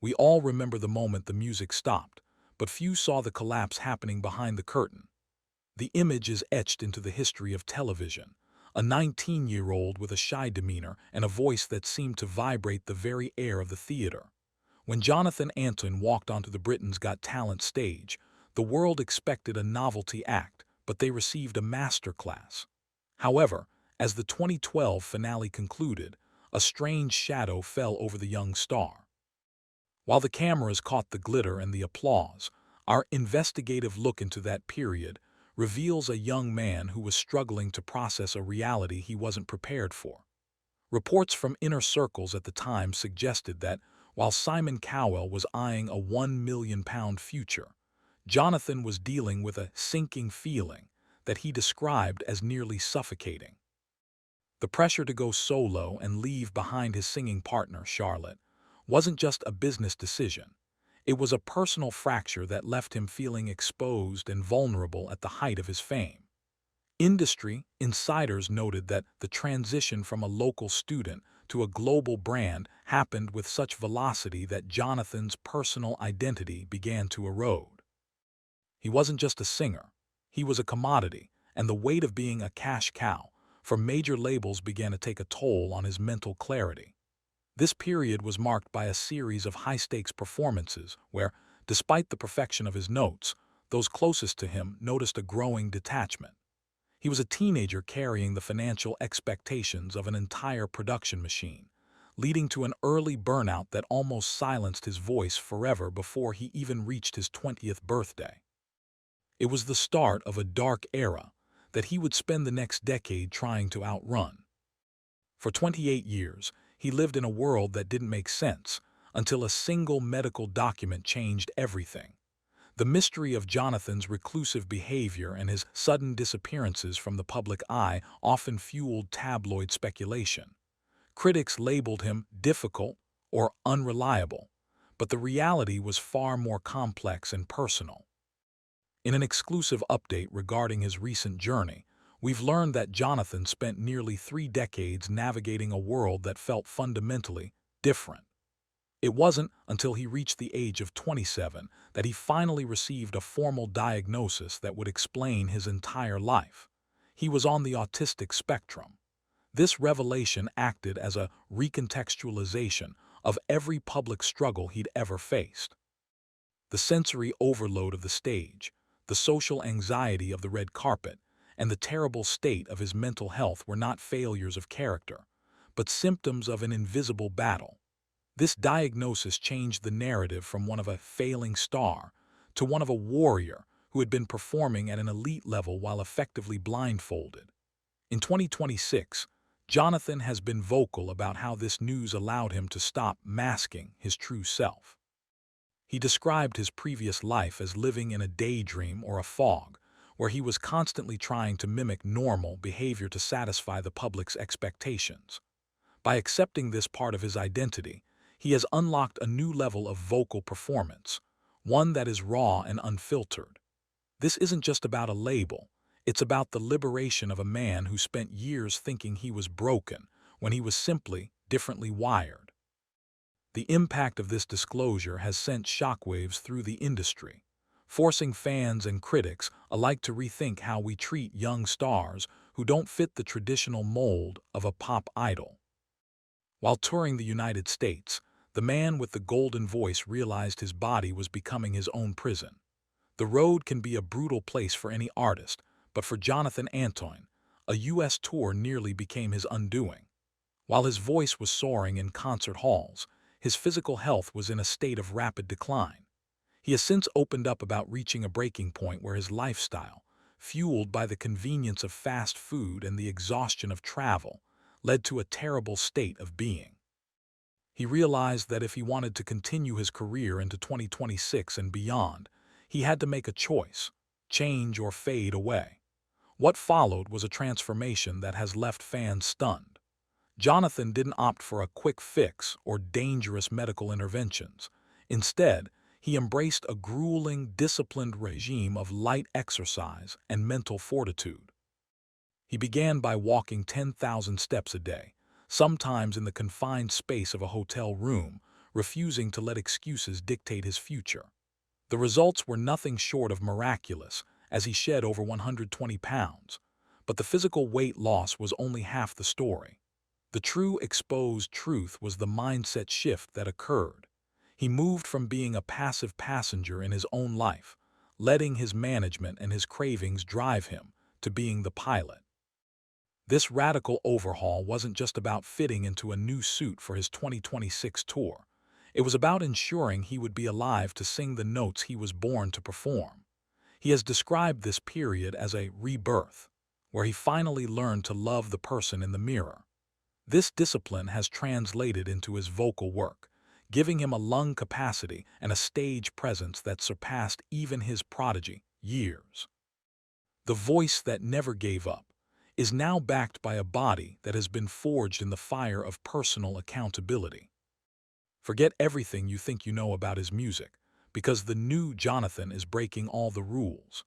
We all remember the moment the music stopped, but few saw the collapse happening behind the curtain. The image is etched into the history of television. A 19-year-old with a shy demeanor and a voice that seemed to vibrate the very air of the theater. When Jonathan Antoine walked onto the Britain's Got Talent stage, the world expected a novelty act, but they received a masterclass. However, as the 2012 finale concluded, a strange shadow fell over the young star. While the cameras caught the glitter and the applause, our investigative look into that period reveals a young man who was struggling to process a reality he wasn't prepared for. Reports from inner circles at the time suggested that while Simon Cowell was eyeing a £1 million future, Jonathan was dealing with a sinking feeling that he described as nearly suffocating. The pressure to go solo and leave behind his singing partner, Charlotte, wasn't just a business decision. It was a personal fracture that left him feeling exposed and vulnerable at the height of his fame. Industry insiders noted that the transition from a local student to a global brand happened with such velocity that Jonathan's personal identity began to erode. He wasn't just a singer, he was a commodity, and the weight of being a cash cow for major labels began to take a toll on his mental clarity. This period was marked by a series of high-stakes performances where, despite the perfection of his notes, those closest to him noticed a growing detachment. He was a teenager carrying the financial expectations of an entire production machine, leading to an early burnout that almost silenced his voice forever before he even reached his 20th birthday. It was the start of a dark era that he would spend the next decade trying to outrun. For 28 years, he lived in a world that didn't make sense until a single medical document changed everything. The mystery of Jonathan's reclusive behavior and his sudden disappearances from the public eye often fueled tabloid speculation. Critics labeled him difficult or unreliable, but the reality was far more complex and personal. In an exclusive update regarding his recent journey, we've learned that Jonathan spent nearly 3 decades navigating a world that felt fundamentally different. It wasn't until he reached the age of 27 that he finally received a formal diagnosis that would explain his entire life. He was on the autistic spectrum. This revelation acted as a recontextualization of every public struggle he'd ever faced. The sensory overload of the stage, the social anxiety of the red carpet, and the terrible state of his mental health were not failures of character, but symptoms of an invisible battle. This diagnosis changed the narrative from one of a failing star to one of a warrior who had been performing at an elite level while effectively blindfolded. In 2026, Jonathan has been vocal about how this news allowed him to stop masking his true self. He described his previous life as living in a daydream or a fog, where he was constantly trying to mimic normal behavior to satisfy the public's expectations. By accepting this part of his identity, he has unlocked a new level of vocal performance, one that is raw and unfiltered. This isn't just about a label, it's about the liberation of a man who spent years thinking he was broken when he was simply differently wired. The impact of this disclosure has sent shockwaves through the industry, forcing fans and critics alike to rethink how we treat young stars who don't fit the traditional mold of a pop idol. While touring the United States, the man with the golden voice realized his body was becoming his own prison. The road can be a brutal place for any artist, but for Jonathan Antoine, a U.S. tour nearly became his undoing. While his voice was soaring in concert halls, his physical health was in a state of rapid decline. He has since opened up about reaching a breaking point where his lifestyle, fueled by the convenience of fast food and the exhaustion of travel, led to a terrible state of being. He realized that if he wanted to continue his career into 2026 and beyond, he had to make a choice, change or fade away. What followed was a transformation that has left fans stunned. Jonathan didn't opt for a quick fix or dangerous medical interventions. Instead, he embraced a grueling, disciplined regime of light exercise and mental fortitude. He began by walking 10,000 steps a day, sometimes in the confined space of a hotel room, refusing to let excuses dictate his future. The results were nothing short of miraculous, as he shed over 120 pounds. But the physical weight loss was only half the story. The true exposed truth was the mindset shift that occurred. He moved from being a passive passenger in his own life, letting his management and his cravings drive him, to being the pilot. This radical overhaul wasn't just about fitting into a new suit for his 2026 tour. It was about ensuring he would be alive to sing the notes he was born to perform. He has described this period as a rebirth, where he finally learned to love the person in the mirror. This discipline has translated into his vocal work, giving him a lung capacity and a stage presence that surpassed even his prodigy years. The voice that never gave up is now backed by a body that has been forged in the fire of personal accountability. Forget everything you think you know about his music, because the new Jonathan is breaking all the rules.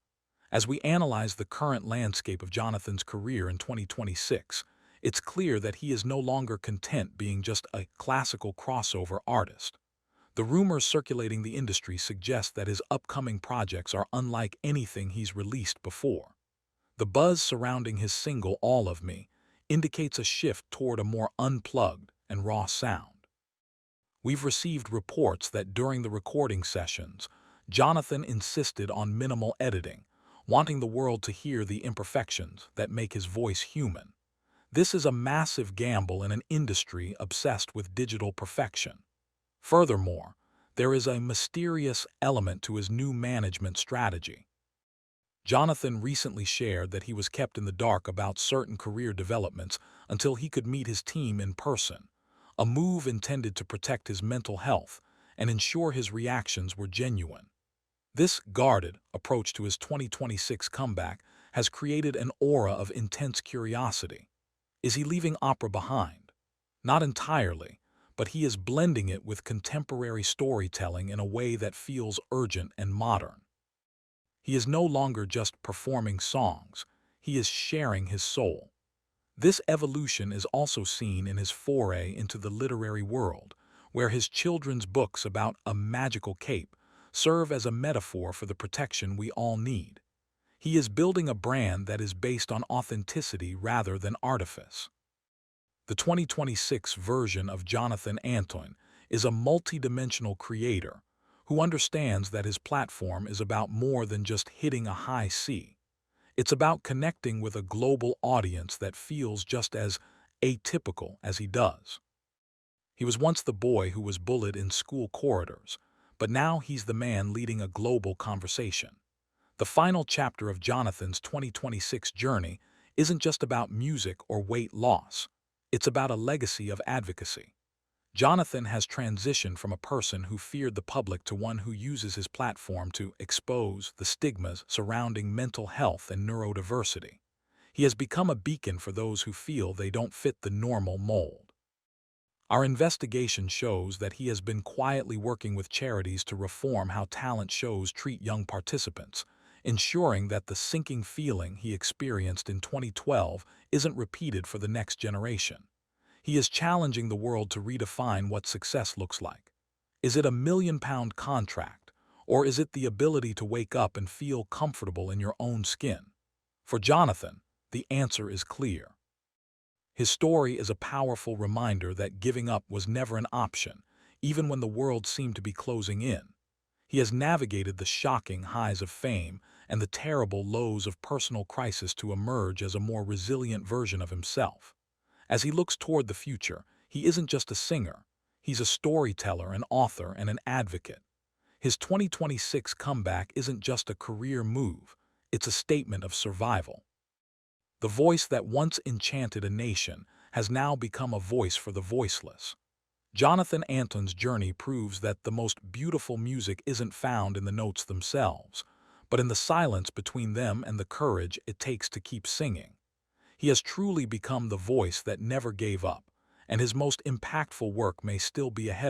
As we analyze the current landscape of Jonathan's career in 2026, it's clear that he is no longer content being just a classical crossover artist. The rumors circulating the industry suggest that his upcoming projects are unlike anything he's released before. The buzz surrounding his single All of Me indicates a shift toward a more unplugged and raw sound. We've received reports that during the recording sessions, Jonathan insisted on minimal editing, wanting the world to hear the imperfections that make his voice human. This is a massive gamble in an industry obsessed with digital perfection. Furthermore, there is a mysterious element to his new management strategy. Jonathan recently shared that he was kept in the dark about certain career developments until he could meet his team in person, a move intended to protect his mental health and ensure his reactions were genuine. This guarded approach to his 2026 comeback has created an aura of intense curiosity. Is he leaving opera behind? Not entirely, but he is blending it with contemporary storytelling in a way that feels urgent and modern. He is no longer just performing songs, he is sharing his soul. This evolution is also seen in his foray into the literary world, where his children's books about a magical cape serve as a metaphor for the protection we all need. He is building a brand that is based on authenticity rather than artifice. The 2026 version of Jonathan Antoine is a multidimensional creator who understands that his platform is about more than just hitting a high C. It's about connecting with a global audience that feels just as atypical as he does. He was once the boy who was bullied in school corridors, but now he's the man leading a global conversation. The final chapter of Jonathan's 2026 journey isn't just about music or weight loss. It's about a legacy of advocacy. Jonathan has transitioned from a person who feared the public to one who uses his platform to expose the stigmas surrounding mental health and neurodiversity. He has become a beacon for those who feel they don't fit the normal mold. Our investigation shows that he has been quietly working with charities to reform how talent shows treat young participants, ensuring that the sinking feeling he experienced in 2012 isn't repeated for the next generation. He is challenging the world to redefine what success looks like. Is it a £1,000,000 contract, or is it the ability to wake up and feel comfortable in your own skin? For Jonathan, the answer is clear. His story is a powerful reminder that giving up was never an option, even when the world seemed to be closing in. He has navigated the shocking highs of fame and the terrible lows of personal crisis to emerge as a more resilient version of himself. As he looks toward the future, he isn't just a singer. He's a storyteller, an author, and an advocate. His 2026 comeback isn't just a career move, it's a statement of survival. The voice that once enchanted a nation has now become a voice for the voiceless. Jonathan Antoine's journey proves that the most beautiful music isn't found in the notes themselves, but in the silence between them and the courage it takes to keep singing. He has truly become the voice that never gave up, and his most impactful work may still be ahead of him.